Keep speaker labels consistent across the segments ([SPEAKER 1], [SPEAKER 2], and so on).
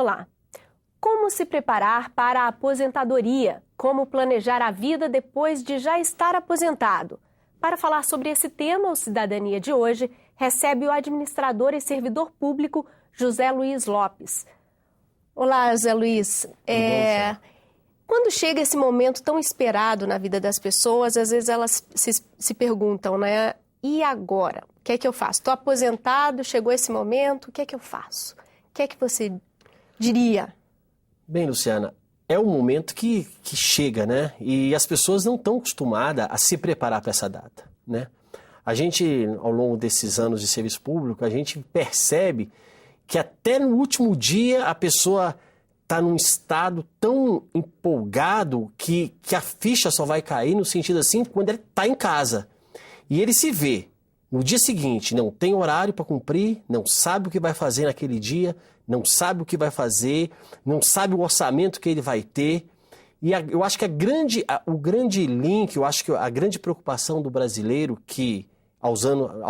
[SPEAKER 1] Olá! Como se preparar para a aposentadoria? Como planejar a vida depois de já estar aposentado? Para falar sobre esse tema, o Cidadania de hoje recebe o administrador e servidor público José Luiz Lopes. Olá, José Luiz. Quando chega esse momento tão esperado na vida das pessoas, às vezes elas se perguntam, né? E agora? O que é que eu faço? Estou aposentado, chegou esse momento, o que é que eu faço? O que é que você diria?
[SPEAKER 2] Bem, Luciana, é um momento que chega, né? E as pessoas não estão acostumadas a se preparar para essa data, né? A gente, ao longo desses anos de serviço público, a gente percebe que até no último dia a pessoa está num estado tão empolgado que a ficha só vai cair no sentido assim quando ele está em casa. E ele se vê no dia seguinte, não tem horário para cumprir, não sabe o que vai fazer naquele dia, não sabe o que vai fazer, não sabe o orçamento que ele vai ter. E eu acho que o grande link, eu acho que a grande preocupação do brasileiro que ao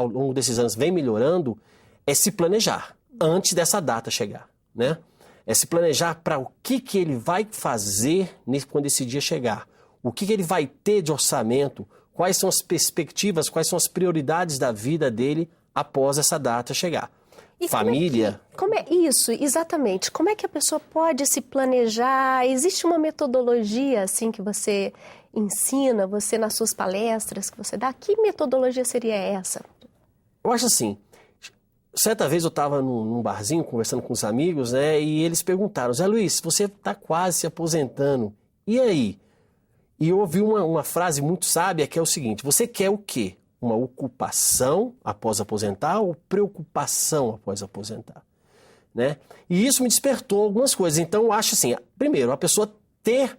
[SPEAKER 2] longo desses anos vem melhorando é se planejar antes dessa data chegar, né? É se planejar para o que ele vai fazer quando esse dia chegar. O que ele vai ter de orçamento, quais são as perspectivas, quais são as prioridades da vida dele após essa data chegar.
[SPEAKER 1] E
[SPEAKER 2] família...
[SPEAKER 1] Isso, exatamente. Como é que a pessoa pode se planejar? Existe uma metodologia assim que você ensina, você nas suas palestras que você dá? Que metodologia seria essa?
[SPEAKER 2] Eu acho assim, certa vez eu estava num barzinho conversando com os amigos, né? E eles perguntaram, Zé Luiz, você está quase se aposentando, e aí? E eu ouvi uma frase muito sábia que é o seguinte, você quer o quê? Uma ocupação após aposentar ou preocupação após aposentar? Né? E isso me despertou algumas coisas. Então eu acho assim, primeiro, a pessoa ter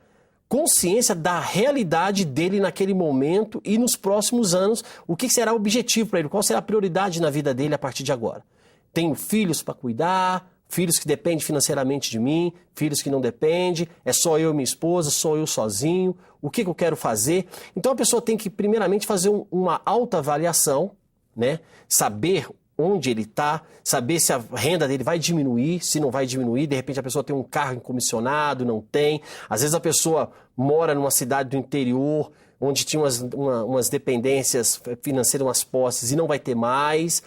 [SPEAKER 2] consciência da realidade dele naquele momento e nos próximos anos, o que será o objetivo para ele, qual será a prioridade na vida dele a partir de agora. Tenho filhos para cuidar, filhos que dependem financeiramente de mim, filhos que não dependem, é só eu e minha esposa, sou eu sozinho, o que eu quero fazer? Então a pessoa tem que primeiramente fazer uma autoavaliação, né? Saber onde ele está, saber se a renda dele vai diminuir, se não vai diminuir, de repente a pessoa tem um carro incomissionado, não tem, às vezes a pessoa mora numa cidade do interior, onde tinha umas dependências financeiras, umas posses, e não vai ter mais,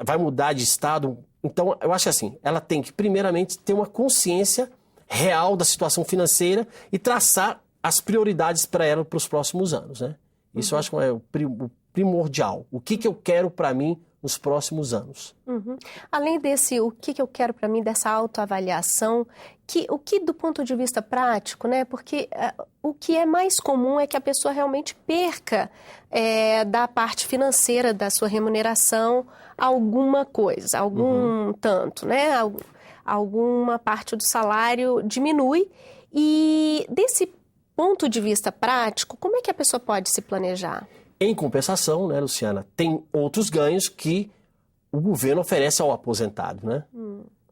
[SPEAKER 2] vai mudar de estado. Então, eu acho assim, ela tem que primeiramente ter uma consciência real da situação financeira e traçar as prioridades para ela para os próximos anos, né? Isso eu acho que é o primordial. O que eu quero para mim nos próximos anos.
[SPEAKER 1] Além desse, o que eu quero para mim, dessa autoavaliação, o que do ponto de vista prático, né? Porque o que é mais comum é que a pessoa realmente perca da parte financeira da sua remuneração alguma coisa, algum tanto, né? Alguma parte do salário diminui. E desse ponto de vista prático, como é que a pessoa pode se planejar?
[SPEAKER 2] Em compensação, né, Luciana, tem outros ganhos que o governo oferece ao aposentado, né?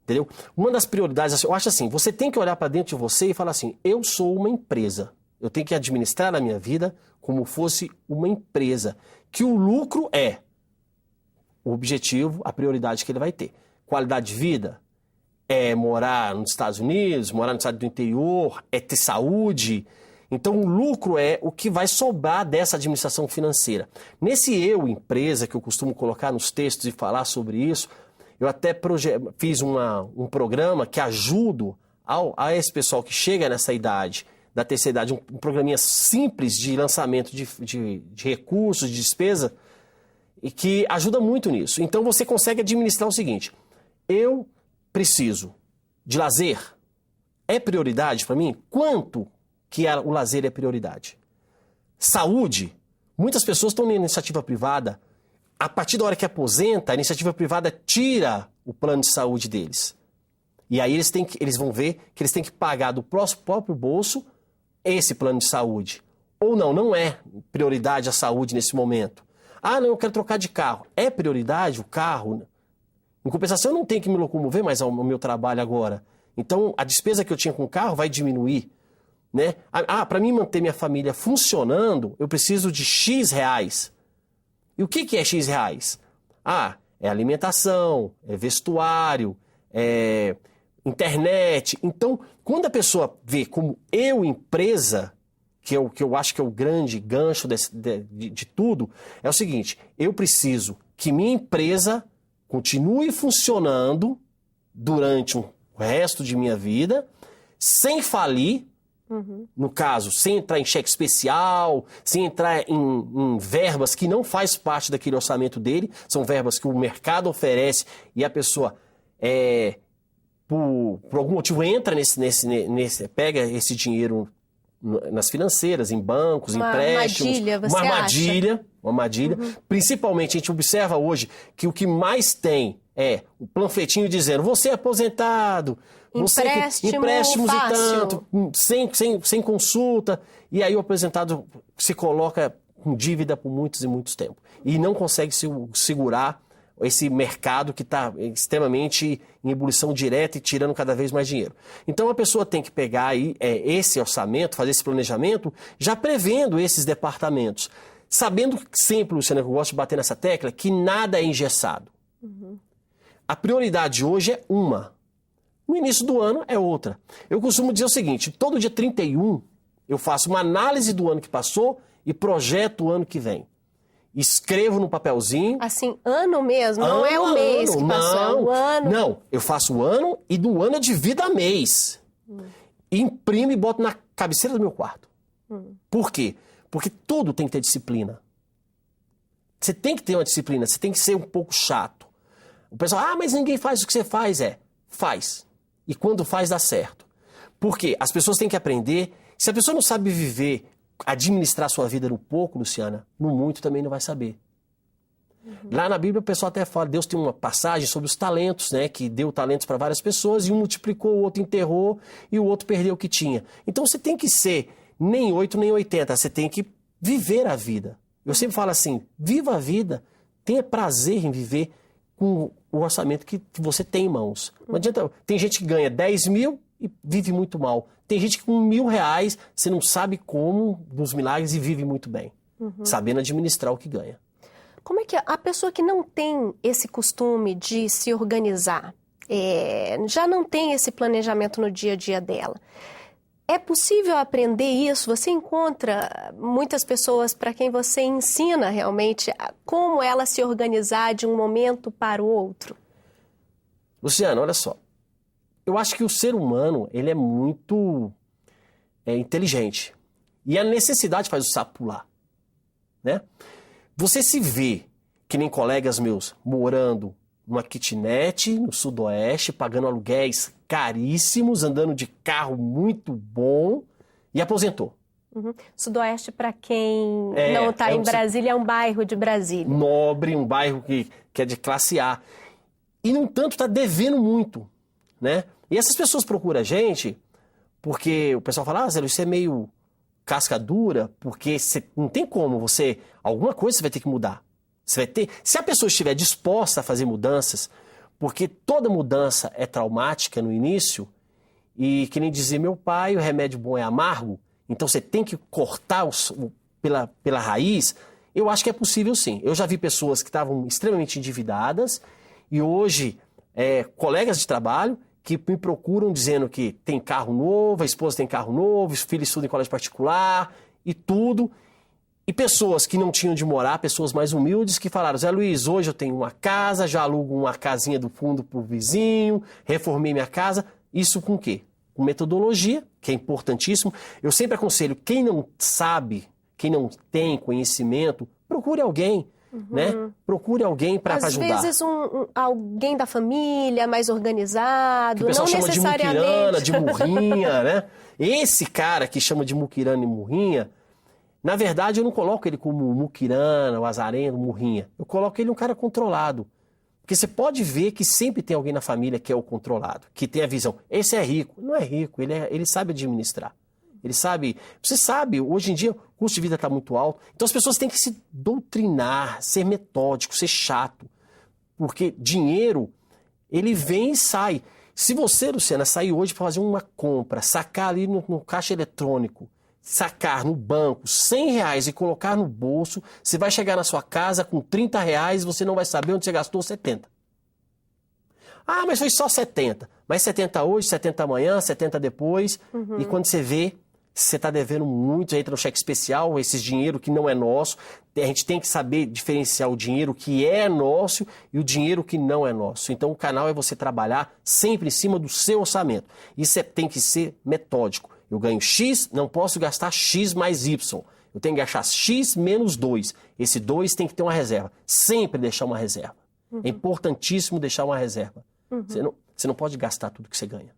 [SPEAKER 2] Entendeu? Uma das prioridades, eu acho assim, você tem que olhar para dentro de você e falar assim, eu sou uma empresa, eu tenho que administrar a minha vida como fosse uma empresa, que o lucro é o objetivo, a prioridade que ele vai ter. Qualidade de vida é morar nos Estados Unidos, morar no estado do interior, é ter saúde. Então, o lucro é o que vai sobrar dessa administração financeira. Nesse empresa, que eu costumo colocar nos textos e falar sobre isso, eu até fiz um programa que ajudo a esse pessoal que chega nessa idade, da terceira idade, um programinha simples de lançamento de recursos, de despesa, e que ajuda muito nisso. Então, você consegue administrar o seguinte, eu preciso de lazer, é prioridade para mim? Quanto que o lazer é prioridade? Saúde, muitas pessoas estão na iniciativa privada, a partir da hora que aposenta, a iniciativa privada tira o plano de saúde deles. E aí eles vão ver que eles têm que pagar do próprio bolso esse plano de saúde. Ou não é prioridade a saúde nesse momento. Ah, não, eu quero trocar de carro. É prioridade o carro? Em compensação, eu não tenho que me locomover mais ao meu trabalho agora. Então, a despesa que eu tinha com o carro vai diminuir. Né? Para mim manter minha família funcionando, eu preciso de X reais. E o que é X reais? É alimentação, é vestuário, internet. Então, quando a pessoa vê como eu, empresa, que eu acho que é o grande gancho de tudo, é o seguinte: eu preciso que minha empresa continue funcionando durante o resto de minha vida, sem falir, no caso, sem entrar em cheque especial, sem entrar em verbas que não faz parte daquele orçamento dele, são verbas que o mercado oferece e a pessoa, por algum motivo, entra pega esse dinheiro nas financeiras, em bancos, empréstimos. Uma armadilha. Principalmente, a gente observa hoje que o que mais tem é o panfletinho dizendo: você é aposentado, empréstimos
[SPEAKER 1] fácil.
[SPEAKER 2] E tanto, sem consulta. E aí o aposentado se coloca com dívida por muitos e muitos tempos. E não consegue segurar esse mercado que está extremamente em ebulição direta e tirando cada vez mais dinheiro. Então a pessoa tem que pegar aí esse orçamento, fazer esse planejamento, já prevendo esses departamentos. Sabendo sempre, Luciana, que eu gosto de bater nessa tecla, que nada é engessado. A prioridade hoje é uma. No início do ano é outra. Eu costumo dizer o seguinte: todo dia 31 eu faço uma análise do ano que passou e projeto o ano que vem. Escrevo no papelzinho.
[SPEAKER 1] Assim, ano mesmo? Não é o mês que passou, é o ano.
[SPEAKER 2] Não, eu faço o ano e do ano é de vida a mês. Imprimo e boto na cabeceira do meu quarto. Por quê? Porque tudo tem que ter disciplina. Você tem que ter uma disciplina, você tem que ser um pouco chato. O pessoal, mas ninguém faz o que você faz. Faz. E quando faz, dá certo. Por quê? As pessoas têm que aprender. Se a pessoa não sabe viver, administrar sua vida no pouco, Luciana, no muito também não vai saber. Lá na Bíblia o pessoal até fala, Deus tem uma passagem sobre os talentos, né? Que deu talentos para várias pessoas e um multiplicou, o outro enterrou e o outro perdeu o que tinha. Então você tem que ser nem 8 nem 80, você tem que viver a vida. Eu sempre falo assim, viva a vida, tenha prazer em viver com o orçamento que você tem em mãos. Não adianta, tem gente que ganha 10 mil e vive muito mal. Tem gente que com R$1.000, você não sabe como, dos milagres, e vive muito bem. Sabendo administrar o que ganha.
[SPEAKER 1] Como é que a pessoa que não tem esse costume de se organizar, já não tem esse planejamento no dia a dia dela, é possível aprender isso? Você encontra muitas pessoas para quem você ensina realmente como ela se organizar de um momento para o outro?
[SPEAKER 2] Luciana, olha só. Eu acho que o ser humano, ele é muito inteligente. E a necessidade faz o sapo pular, né? Você se vê, que nem colegas meus, morando numa kitnet no sudoeste, pagando aluguéis caríssimos, andando de carro muito bom e aposentou.
[SPEAKER 1] Sudoeste, para quem não está em Brasília, é um bairro de Brasília.
[SPEAKER 2] Nobre, um bairro que é de classe A. E, no entanto, está devendo muito, né? E essas pessoas procuram a gente porque o pessoal fala, Zé Luiz, você é meio casca dura, porque não tem como alguma coisa você vai ter que mudar. Você vai ter, se a pessoa estiver disposta a fazer mudanças, porque toda mudança é traumática no início, e que nem dizia meu pai, o remédio bom é amargo, então você tem que cortar pela raiz. Eu acho que é possível sim. Eu já vi pessoas que estavam extremamente endividadas e hoje, colegas de trabalho, que me procuram dizendo que tem carro novo, a esposa tem carro novo, os filhos estudam em colégio particular e tudo. E pessoas que não tinham de morar, pessoas mais humildes, que falaram, Zé Luiz, hoje eu tenho uma casa, já alugo uma casinha do fundo para o vizinho, reformei minha casa. Isso com o quê? Com metodologia, que é importantíssimo. Eu sempre aconselho, quem não sabe, quem não tem conhecimento, procure alguém. Né? Procure alguém para ajudar.
[SPEAKER 1] Às vezes alguém da família mais organizado,
[SPEAKER 2] que o pessoal
[SPEAKER 1] não
[SPEAKER 2] chama
[SPEAKER 1] necessariamente
[SPEAKER 2] de muquirana, de murrinha, né? Esse cara que chama de muquirana e murrinha, na verdade eu não coloco ele como muquirana, o azareno, murrinha. Eu coloco ele um cara controlado. Porque você pode ver que sempre tem alguém na família que é o controlado, que tem a visão. Esse é rico. Não é rico, ele sabe administrar. Ele sabe, você sabe, hoje em dia o custo de vida está muito alto, então as pessoas têm que se doutrinar, ser metódico, ser chato, porque dinheiro, ele vem e sai. Se você, Luciana, sair hoje para fazer uma compra, sacar ali no caixa eletrônico, sacar no banco R$100 e colocar no bolso, você vai chegar na sua casa com R$30 e você não vai saber onde você gastou 70. Ah, mas foi só 70. Mas 70 hoje, 70 amanhã, 70 depois. E quando você vê, você está devendo muito, entra no cheque especial, esse dinheiro que não é nosso. A gente tem que saber diferenciar o dinheiro que é nosso e o dinheiro que não é nosso. Então o canal é você trabalhar sempre em cima do seu orçamento. Isso tem que ser metódico. Eu ganho X, não posso gastar X mais Y. Eu tenho que gastar X menos 2. Esse 2 tem que ter uma reserva. Sempre deixar uma reserva. É importantíssimo deixar uma reserva. Você não pode gastar tudo que você ganha.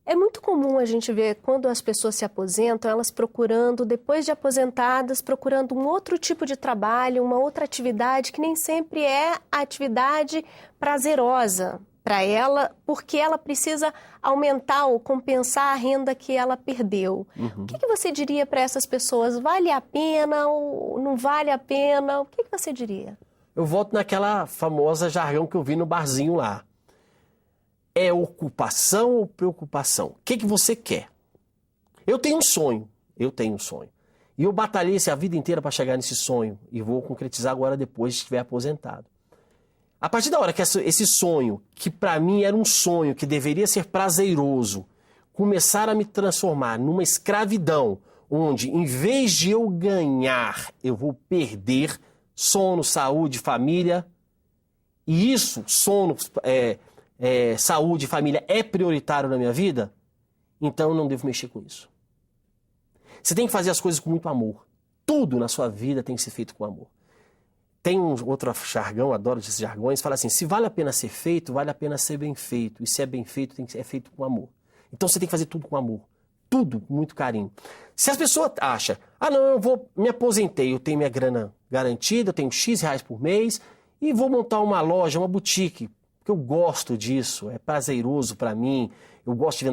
[SPEAKER 1] É muito comum a gente ver quando as pessoas se aposentam, elas procurando, depois de aposentadas, procurando um outro tipo de trabalho, uma outra atividade que nem sempre é a atividade prazerosa para ela, porque ela precisa aumentar ou compensar a renda que ela perdeu. O que você diria para essas pessoas? Vale a pena ou não vale a pena? O que você diria?
[SPEAKER 2] Eu volto naquela famosa jargão que eu vi no barzinho lá. É ocupação ou preocupação? O que você quer? Eu tenho um sonho. E eu batalhei a vida inteira para chegar nesse sonho. E vou concretizar agora depois de estiver aposentado. A partir da hora que esse sonho, que para mim era um sonho que deveria ser prazeroso, começar a me transformar numa escravidão, onde em vez de eu ganhar, eu vou perder sono, saúde, família. E isso, sono, saúde e família é prioritário na minha vida, então eu não devo mexer com isso. Você tem que fazer as coisas com muito amor. Tudo na sua vida tem que ser feito com amor. Tem um outro jargão, adoro esses jargões, fala assim, se vale a pena ser feito, vale a pena ser bem feito. E se é bem feito, é feito com amor. Então você tem que fazer tudo com amor. Tudo com muito carinho. Se as pessoas acham, não, me aposentei, eu tenho minha grana garantida, eu tenho X reais por mês e vou montar uma loja, uma boutique, porque eu gosto disso, é prazeroso para mim. Eu gosto de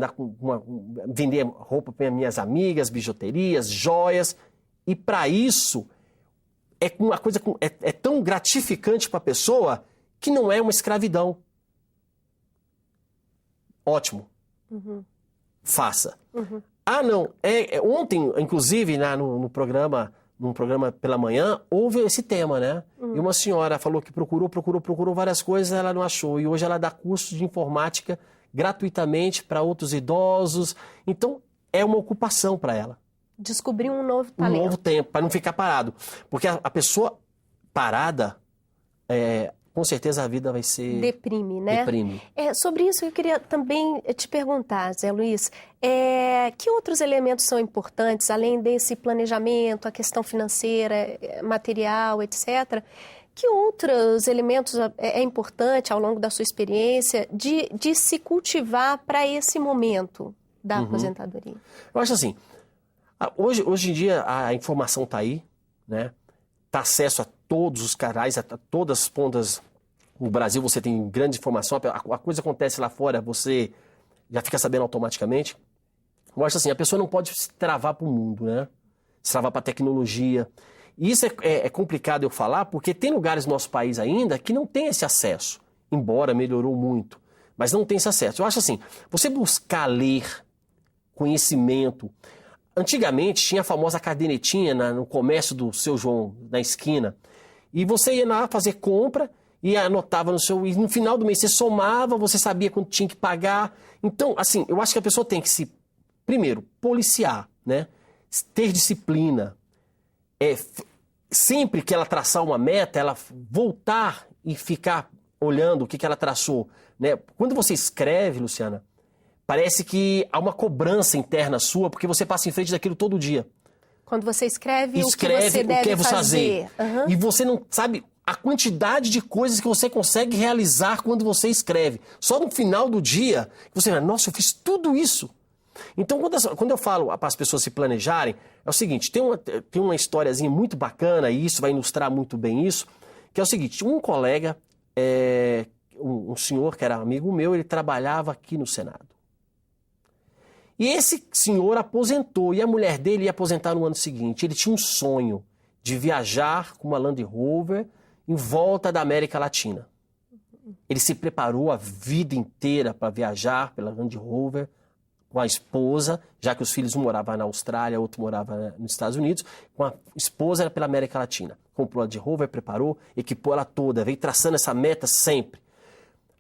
[SPEAKER 2] vender roupa para minhas amigas, bijuterias, joias. E para isso, é uma coisa é tão gratificante para a pessoa que não é uma escravidão. Ótimo. Faça. Não. Ontem, inclusive, num programa pela manhã, houve esse tema, né? E uma senhora falou que procurou várias coisas, ela não achou. E hoje ela dá curso de informática gratuitamente para outros idosos. Então, é uma ocupação para ela.
[SPEAKER 1] Descobrir um novo talento.
[SPEAKER 2] Um novo tempo, para não ficar parado. Porque a pessoa parada, com certeza a vida vai ser...
[SPEAKER 1] Deprime, né?
[SPEAKER 2] Deprime.
[SPEAKER 1] Sobre isso eu queria também te perguntar, Zé Luiz, que outros elementos são importantes, além desse planejamento, a questão financeira, material, etc., que outros elementos é importante, ao longo da sua experiência, de se cultivar para esse momento da aposentadoria?
[SPEAKER 2] Eu acho assim, hoje em dia a informação está aí, né? Está acesso a todos os canais, a todas as pontas. No Brasil você tem grande informação, a coisa acontece lá fora, você já fica sabendo automaticamente. Eu acho assim, a pessoa não pode se travar para o mundo, né? Se travar para a tecnologia. E isso é complicado eu falar, porque tem lugares no nosso país ainda que não tem esse acesso, embora melhorou muito, mas não tem esse acesso. Eu acho assim, você buscar ler conhecimento. Antigamente tinha a famosa cadernetinha no comércio do Seu João, na esquina, e você ia lá fazer compra e anotava e no final do mês você somava, você sabia quanto tinha que pagar. Então, assim, eu acho que a pessoa tem que primeiro, policiar, né? Ter disciplina. Sempre que ela traçar uma meta, ela voltar e ficar olhando o que ela traçou, né? Quando você escreve, Luciana, parece que há uma cobrança interna sua, porque você passa em frente daquilo todo dia.
[SPEAKER 1] Quando você escreve o que você deve fazer.
[SPEAKER 2] E você não sabe a quantidade de coisas que você consegue realizar quando você escreve. Só no final do dia, você fala, nossa, eu fiz tudo isso. Então, quando eu falo para as pessoas se planejarem, é o seguinte, tem uma historiazinha muito bacana, e isso vai ilustrar muito bem isso, que é o seguinte, um colega, um senhor que era amigo meu, ele trabalhava aqui no Senado. E esse senhor aposentou, e a mulher dele ia aposentar no ano seguinte. Ele tinha um sonho de viajar com uma Land Rover em volta da América Latina. Ele se preparou a vida inteira para viajar pela Land Rover com a esposa, já que os filhos, um morava na Austrália, outro morava nos Estados Unidos, com a esposa era pela América Latina. Comprou a Land Rover, preparou, equipou ela toda, veio traçando essa meta sempre.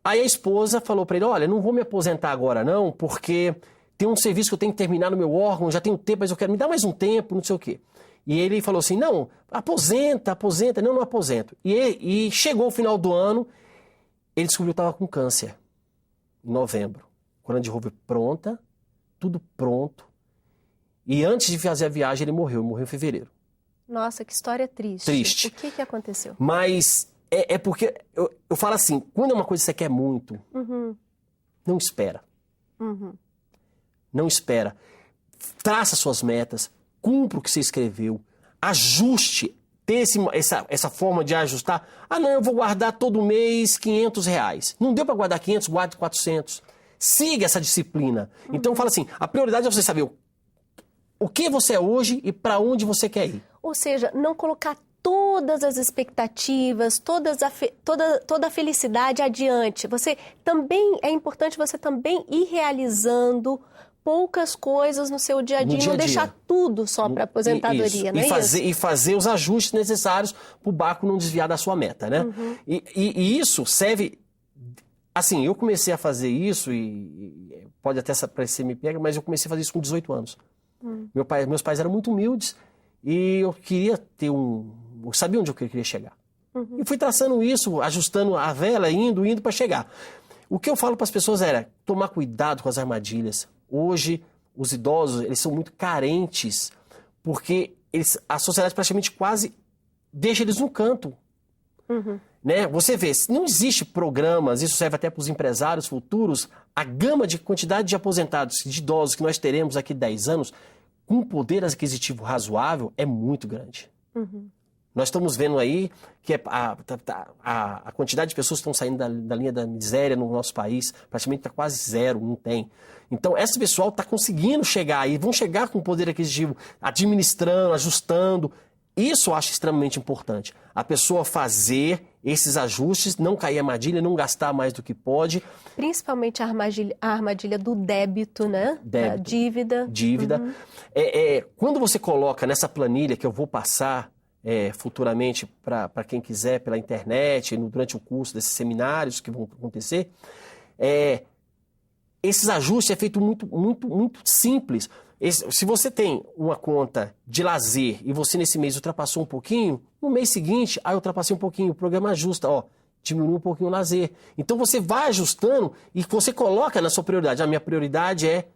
[SPEAKER 2] Aí a esposa falou para ele, olha, não vou me aposentar agora não, porque tem um serviço que eu tenho que terminar no meu órgão, já tenho tempo, mas eu quero me dar mais um tempo, não sei o quê. E ele falou assim, não, aposenta, não aposento. E chegou o final do ano, ele descobriu que estava com câncer, em novembro. Com a Land Rover pronta, tudo pronto. E antes de fazer a viagem, ele morreu em fevereiro.
[SPEAKER 1] Nossa, que história triste.
[SPEAKER 2] Triste.
[SPEAKER 1] O que aconteceu?
[SPEAKER 2] Mas é porque, eu falo assim, quando é uma coisa que você quer muito, não espera. Não espera. Traça suas metas, cumpra o que você escreveu, ajuste, ter essa forma de ajustar. Ah, não, eu vou guardar todo mês R$500. Não deu para guardar 500, guarde 400. Siga essa disciplina. Então, fala assim, a prioridade é você saber o que você é hoje e para onde você quer ir.
[SPEAKER 1] Ou seja, não colocar todas as expectativas, toda a felicidade adiante. É importante você também ir realizando poucas coisas no seu dia a dia, não deixar tudo só para aposentadoria, não é isso?
[SPEAKER 2] E fazer os ajustes necessários para o barco não desviar da sua meta, né? E isso serve... Assim, eu comecei a fazer isso, e pode até parecer me pega, mas eu comecei a fazer isso com 18 anos. Meus pais eram muito humildes e eu queria ter eu sabia onde eu queria chegar. E fui traçando isso, ajustando a vela, indo para chegar. O que eu falo para as pessoas era tomar cuidado com as armadilhas. Hoje, os idosos, eles são muito carentes, porque a sociedade praticamente quase deixa eles no canto. Né? Você vê, não existe programas, isso serve até para os empresários futuros, a gama de quantidade de aposentados, de idosos que nós teremos aqui 10 anos, com poder aquisitivo razoável, é muito grande. Nós estamos vendo aí que a quantidade de pessoas que estão saindo da linha da miséria no nosso país praticamente está quase zero, não tem. Então, esse pessoal está conseguindo chegar aí, vão chegar com poder aquisitivo, administrando, ajustando. Isso eu acho extremamente importante. A pessoa fazer esses ajustes, não cair em armadilha, não gastar mais do que pode.
[SPEAKER 1] Principalmente a armadilha do débito, né? Da dívida.
[SPEAKER 2] Quando você coloca nessa planilha que eu vou passar futuramente para quem quiser pela internet, durante o curso desses seminários que vão acontecer, esses ajustes é feito muito simples. Se você tem uma conta de lazer e você nesse mês ultrapassou um pouquinho, no mês seguinte, eu ultrapassei um pouquinho, o programa ajusta, diminui um pouquinho o lazer. Então você vai ajustando e você coloca na sua prioridade. A minha prioridade é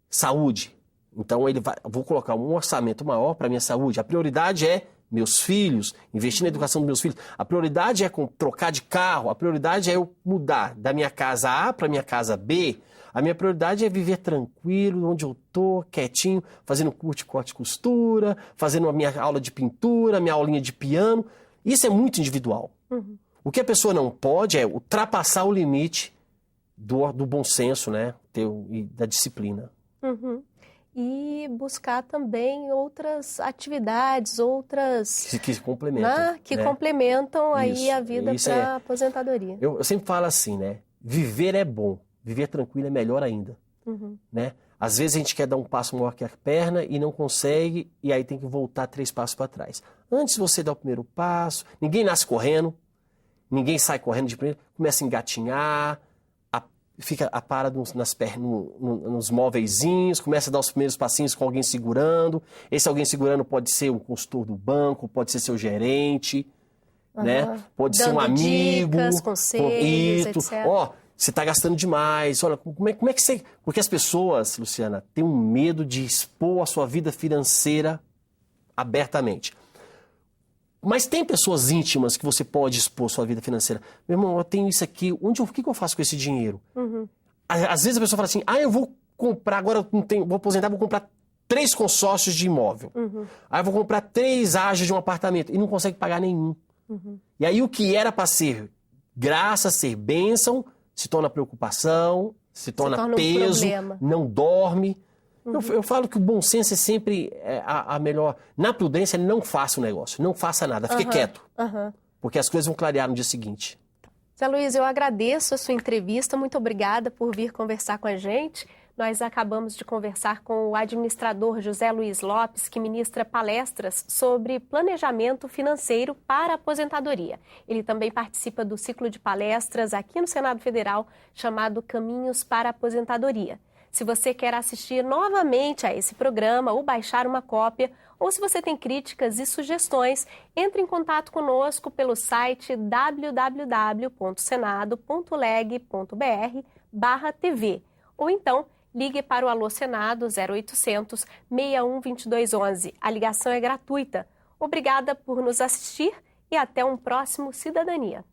[SPEAKER 2] saúde. Então vou colocar um orçamento maior para a minha saúde. A prioridade é meus filhos, investir na educação dos meus filhos. A prioridade é trocar de carro. A prioridade é eu mudar da minha casa A para a minha casa B. A minha prioridade é viver tranquilo, onde eu estou, quietinho, fazendo corte, costura, fazendo a minha aula de pintura, minha aulinha de piano. Isso é muito individual. O que a pessoa não pode é ultrapassar o limite do bom senso, né? E da disciplina.
[SPEAKER 1] E buscar também outras atividades...
[SPEAKER 2] Que complementam.
[SPEAKER 1] Que complementam aí a vida para a aposentadoria.
[SPEAKER 2] Eu sempre falo assim, né? Viver é bom. Viver tranquilo é melhor ainda, né? Às vezes a gente quer dar um passo maior que a perna e não consegue, e aí tem que voltar 3 passos para trás. Antes de você dar o primeiro passo, ninguém nasce correndo, ninguém sai correndo de primeiro, começa a engatinhar, para nos móveizinhos, começa a dar os primeiros passinhos com alguém segurando. Esse alguém segurando pode ser um consultor do banco, pode ser seu gerente, né? Pode ser um amigo.
[SPEAKER 1] Dicas, conselhos, etc.
[SPEAKER 2] Você está gastando demais. Olha, como é que você... Porque as pessoas, Luciana, têm um medo de expor a sua vida financeira abertamente. Mas tem pessoas íntimas que você pode expor a sua vida financeira. Meu irmão, eu tenho isso aqui. O que eu faço com esse dinheiro? Às vezes a pessoa fala assim, eu vou comprar, agora vou aposentar, vou comprar 3 consórcios de imóvel. Aí eu vou comprar 3 ágios de um apartamento. E não consegue pagar nenhum. E aí o que era para ser graça, ser bênção... se torna preocupação, se torna peso, não dorme. Eu falo que o bom senso é sempre a melhor... Na prudência, não faça o negócio, não faça nada, fique quieto. Porque as coisas vão clarear no dia seguinte.
[SPEAKER 1] Zé Luiz, eu agradeço a sua entrevista, muito obrigada por vir conversar com a gente. Nós acabamos de conversar com o administrador José Luiz Lopes, que ministra palestras sobre planejamento financeiro para a aposentadoria. Ele também participa do ciclo de palestras aqui no Senado Federal, chamado Caminhos para a Aposentadoria. Se você quer assistir novamente a esse programa ou baixar uma cópia, ou se você tem críticas e sugestões, entre em contato conosco pelo site www.senado.leg.br/TV, ou então ligue para o Alô Senado 0800 61 2211. A ligação é gratuita. Obrigada por nos assistir e até um próximo Cidadania.